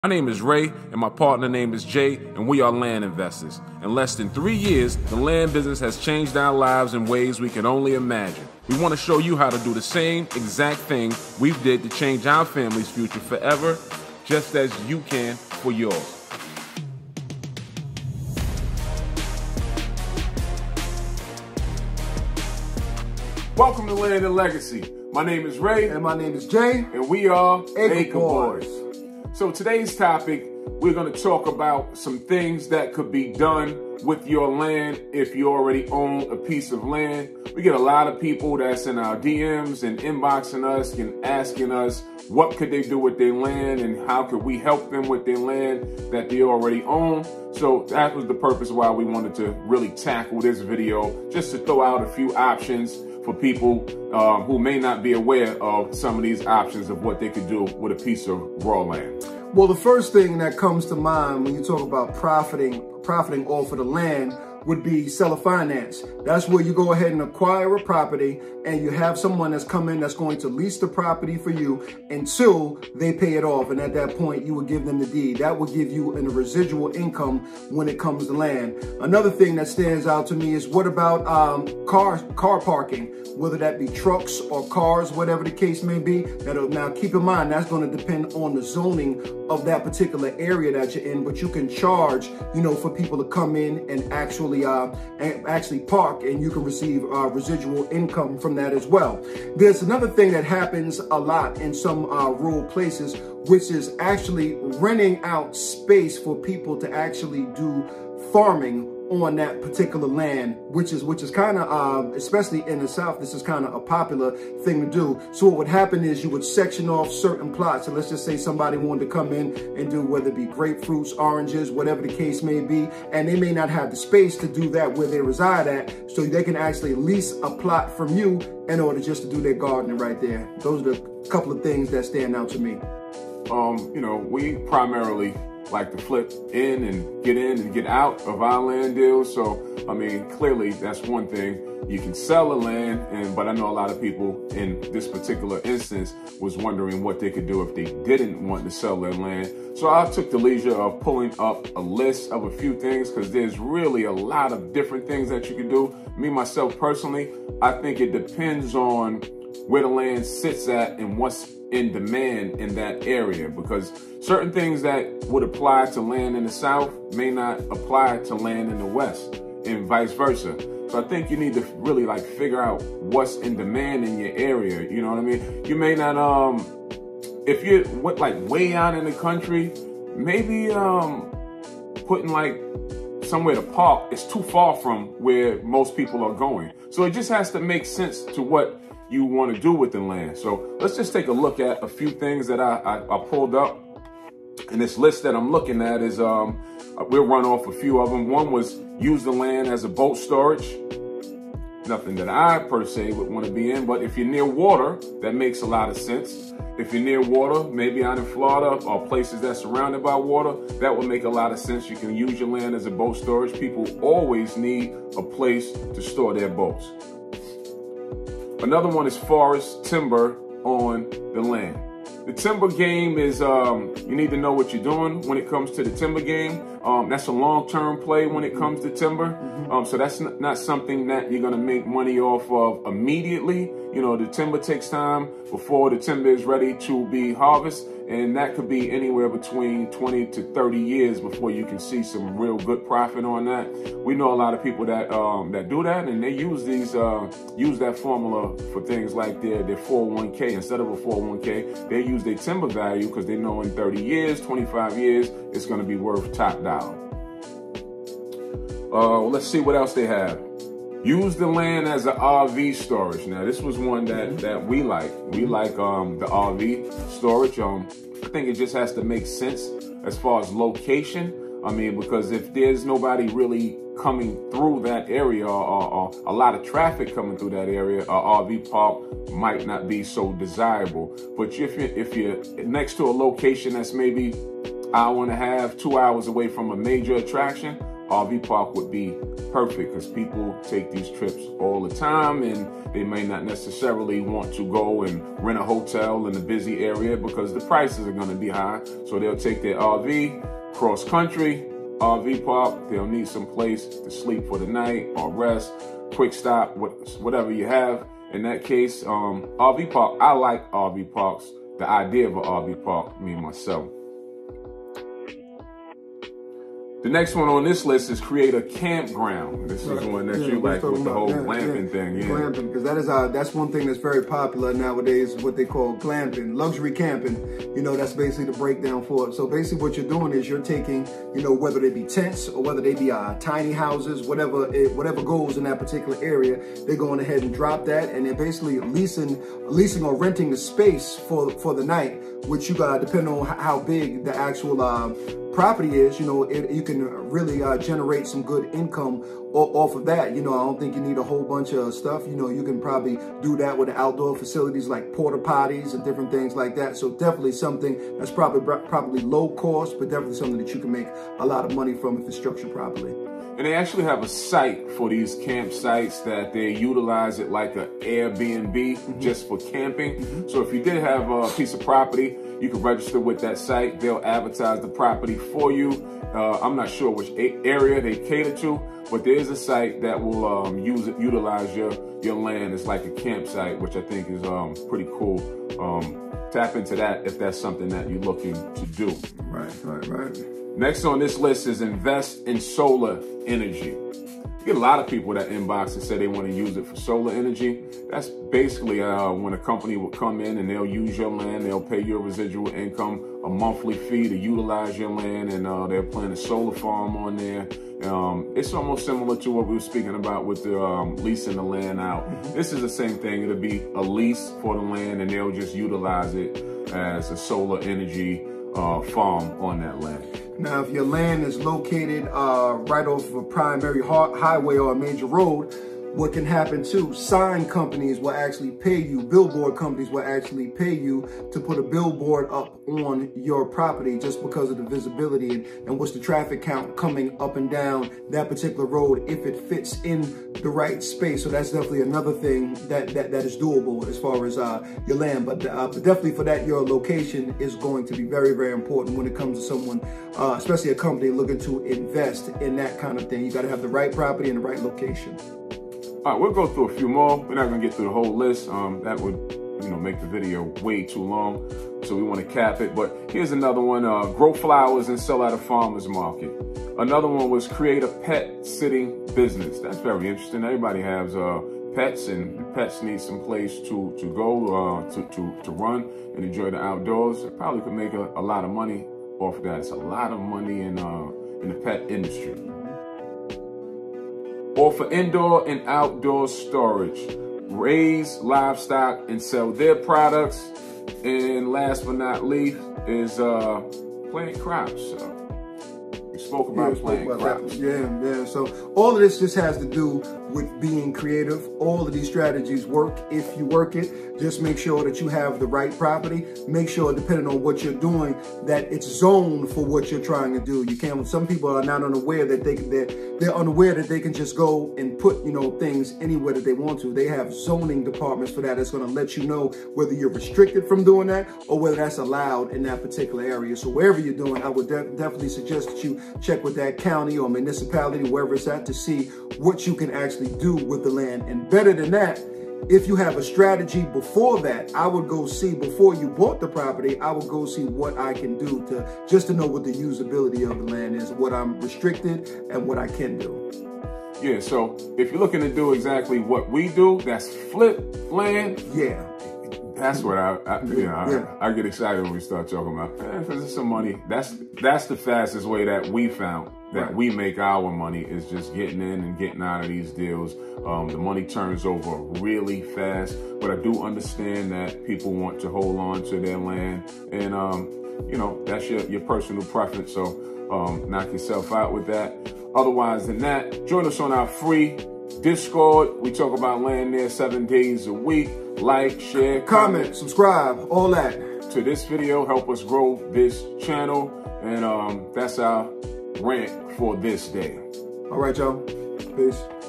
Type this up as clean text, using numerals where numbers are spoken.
My name is Ray, and my partner name is Jay, and we are land investors. In less than 3 years, the land business has changed our lives in ways we can only imagine. We want to show you how to do the same exact thing we did to change our family's future forever, just as you can for yours. Welcome to Land and Legacy. My name is Ray. And my name is Jay. And we are Acre Boys. So today's topic, we're going to talk about some things that could be done with your land if you already own a piece of land. We get a lot of people that's in our DMs and inboxing us and asking us what could they do with their land and how could we help them with their land that they already own. So that was the purpose why we wanted to really tackle this video, just to throw out a few options for people who may not be aware of some of these options of what they could do with a piece of raw land. Well, the first thing that comes to mind when you talk about profiting off of the land would be seller finance. That's where you go ahead and acquire a property and you have someone that's come in that's going to lease the property for you until they pay it off. And at that point, you would give them the deed. That would give you a residual income when it comes to land. Another thing that stands out to me is what about car parking, whether that be trucks or cars, whatever the case may be. Now keep in mind, that's going to depend on the zoning of that particular area that you're in, but you can charge, for people to come in and actually park, and you can receive residual income from that as well. There's another thing that happens a lot in some rural places, which is actually renting out space for people to actually do farming on that particular land, which is kind of, especially in the South, this is kind of a popular thing to do. So what would happen is you would section off certain plots. So let's just say somebody wanted to come in and do, whether it be grapefruits, oranges, whatever the case may be, and they may not have the space to do that where they reside at. So they can actually lease a plot from you in order just to do their gardening right there. Those are the couple of things that stand out to me. We primarily like to flip in and get out of our land deals. So, clearly that's one thing. You can sell the land, but I know a lot of people in this particular instance was wondering what they could do if they didn't want to sell their land. So I took the leisure of pulling up a list of a few things, because there's really a lot of different things that you can do. Me, myself personally, I think it depends on where the land sits at and what's in demand in that area, because certain things that would apply to land in the South may not apply to land in the West, and vice versa. So I think you need to really figure out what's in demand in your area. You know what I mean? You may not, if you're way out in the country, maybe putting somewhere to park is too far from where most people are going. So it just has to make sense to what you want to do with the land. So let's just take a look at a few things that I pulled up. And this list that I'm looking at is, we'll run off a few of them. One was use the land as a boat storage. Nothing that I per se would want to be in, but if you're near water, that makes a lot of sense. If you're near water, maybe out in Florida or places that's surrounded by water, that would make a lot of sense. You can use your land as a boat storage. People always need a place to store their boats. Another one is forest timber on the land. The timber game is, you need to know what you're doing when it comes to the timber game. That's a long-term play when it comes to timber. So that's not something that you're going to make money off of immediately. The timber takes time before the timber is ready to be harvested. And that could be anywhere between 20 to 30 years before you can see some real good profit on that. We know a lot of people that do that, and they use that formula for things like their 401k. Instead of a 401k, they use their timber value because they know in 30 years, 25 years, it's going to be worth top dollar. Let's see what else they have. Use the land as an RV storage. Now, this was one that we like. We like the RV storage. I think it just has to make sense as far as location. Because if there's nobody really coming through that area or a lot of traffic coming through that area, a RV park might not be so desirable. But if you're next to a location that's maybe hour and a half, 2 hours away from a major attraction, RV park would be perfect because people take these trips all the time and they may not necessarily want to go and rent a hotel in a busy area because the prices are going to be high. So they'll take their RV cross country, RV park. They'll need some place to sleep for the night or rest, quick stop, whatever you have. In that case, RV park, I like RV parks. The idea of an RV park, me myself. The next one on this list is create a campground. This is one that you like with the whole glamping thing. Yeah. Glamping, because that's one thing that's very popular nowadays, what they call glamping, luxury camping. You know, that's basically the breakdown for it. So basically what you're doing is you're taking, you know, whether they be tents or whether they be tiny houses, whatever goes in that particular area, they're going ahead and drop that, and they're basically leasing or renting the space for the night, which you got depending on how big the actual property is. You know, you can really generate some good income off of that. You know, I don't think you need a whole bunch of stuff. You know, you can probably do that with the outdoor facilities like porta potties and different things like that. So definitely something that's probably low cost, but definitely something that you can make a lot of money from if it's structured properly. And they actually have a site for these campsites that they utilize it like an Airbnb just for camping. So if you did have a piece of property, you can register with that site. They'll advertise the property for you. I'm not sure which area they cater to, but there is a site that will utilize your land as like a campsite, which I think is pretty cool. Tap into that if that's something that you're looking to do. Right. Next on this list is invest in solar energy. You get a lot of people that inbox and say they want to use it for solar energy. That's basically when a company will come in and they'll use your land, they'll pay you a residual income, a monthly fee to utilize your land, and they'll plant a solar farm on there. It's almost similar to what we were speaking about with the leasing the land out. This is the same thing. It'll be a lease for the land and they'll just utilize it as a solar energy farm on that land. Now, if your land is located right off of a primary highway or a major road, what can happen too, sign companies will actually pay you, billboard companies will actually pay you to put a billboard up on your property just because of the visibility and what's the traffic count coming up and down that particular road if it fits in the right space. So that's definitely another thing that is doable as far as your land. But definitely for that, your location is going to be very, very important when it comes to someone, especially a company looking to invest in that kind of thing. You got to have the right property and the right location. All right, we'll go through a few more. We're not gonna get through the whole list. That would, make the video way too long. So we want to cap it. But here's another one: grow flowers and sell at a farmer's market. Another one was create a pet sitting business. That's very interesting. Everybody has pets, and pets need some place to go to run and enjoy the outdoors. It probably could make a lot of money off of that. It's a lot of money in the pet industry. Or for indoor and outdoor storage, raise livestock and sell their products. And last but not least is plant crops. We spoke about plant crops. Yeah. So all of this just has to do with being creative. All of these strategies work if you work it. Just make sure that you have the right property. Make sure, depending on what you're doing, that it's zoned for what you're trying to do. You can't. Some people are not unaware that they're unaware that they can just go and put things anywhere that they want to. They have zoning departments for that. That's going to let you know whether you're restricted from doing that or whether that's allowed in that particular area. So wherever you're doing, I would definitely suggest that you check with that county or municipality, wherever it's at, to see what you can actually do with the land. And better than that, if you have a strategy before that, I would go see, before you bought the property, I would go see what I can do to know what the usability of the land is, what I'm restricted and what I can do. Yeah, so if you're looking to do exactly what we do, that's flip land. Yeah. That's what I get excited when we start talking about, because it's some money. That's the fastest way that we found that we make our money, is just getting in and getting out of these deals. The money turns over really fast, but I do understand that people want to hold on to their land, and that's your personal preference. So knock yourself out with that. Otherwise than that, join us on our free Discord. We talk about land there 7 days a week. Like, share, comment, subscribe, all that. To this video, help us grow this channel. And that's our rant for this day. All right, y'all. Peace.